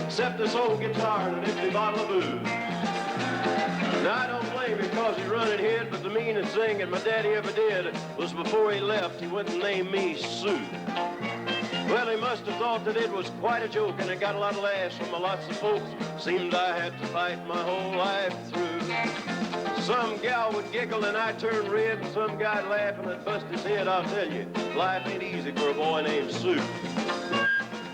except this old guitar and an empty bottle of booze. Now, I don't blame him because he run and hid, but the meanest thing that my daddy ever did was before he left, he went and named me Sue. Well, he must have thought that it was quite a joke, and it got a lot of laughs from lots of folks. Seemed I had to fight my whole life through. Some gal would giggle and I'd turn red, and some guy'd laugh and I'd bust his head. I'll tell you, life ain't easy for a boy named Sue.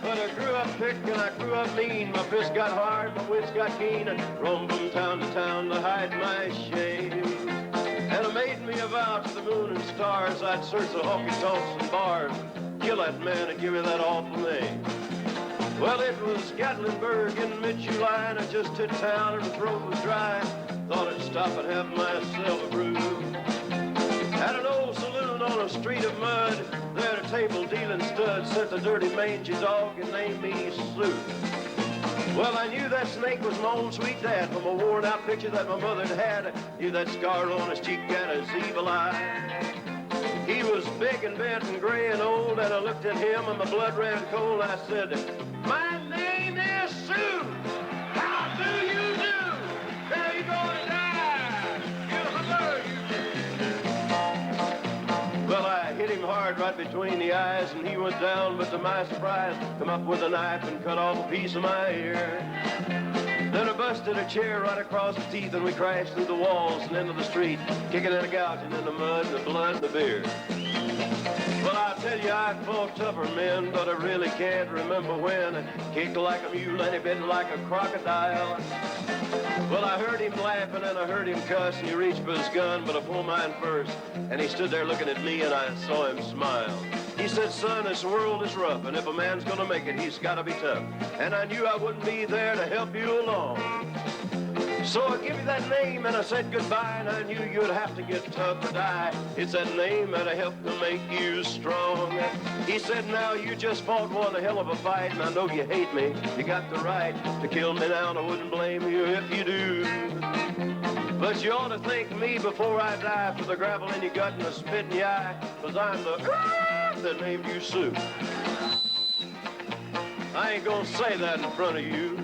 But I grew up thick and I grew up mean. My fists got hard, my wits got keen. I roamed from town to town to hide my shame. And I made me a vow to the moon and stars I'd search the honky-tonks and bars, kill that man and give me that awful name. Well, it was Gatlinburg in mid-July, and I just hit town and the throat was dry. Thought I'd stop and have myself a brew. At an old saloon on a street of mud, there at a table dealing studs, sent a dirty mangy dog and named me Sue. Well, I knew that snake was my own sweet dad from a worn-out picture that my mother had. Knew that scar on his cheek and his evil eye. He was big and bent and gray and old, and I looked at him and my blood ran cold. I said, "My name is Sue. How do you do? Now you're gonna die. Well, I hit him hard right between the eyes, and he went down, but to my surprise, come up with a knife and cut off a piece of my ear. Then I busted a chair right across the teeth, and we crashed through the walls and into the street, kicking and gouging in the mud and the blood and the beer. Well, I'll tell you, I fought tougher men, but I really can't remember when. I kicked like a mule and he bit like a crocodile. Well, I heard him laughing and I heard him cuss, and he reached for his gun, but I pulled mine first. And he stood there looking at me, and I saw him smile. He said, "Son, this world is rough, and if a man's gonna make it, he's gotta be tough." And I knew I wouldn't be there to help you along. So I give you that name and I said goodbye, and I knew you'd have to get tough or die. It's that name that'll help to make you strong. He said, "Now you just fought one hell of a fight, and I know you hate me. You got the right to kill me now, and I wouldn't blame you if you do. But you ought to thank me before I die for the gravel in your gut and the spit in your eye, 'cause I'm the that named you Sue." I ain't gonna say that in front of you.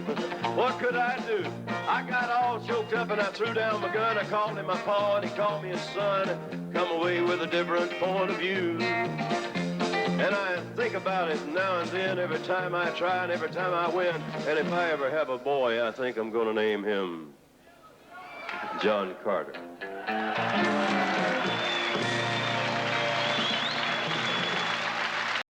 What could I do? I got all choked up and I threw down my gun. I called him my pa and he called me his son. Come away with a different point of view. And I think about it now and then, every time I try and every time I win. And if I ever have a boy, I think I'm gonna name him John Carter.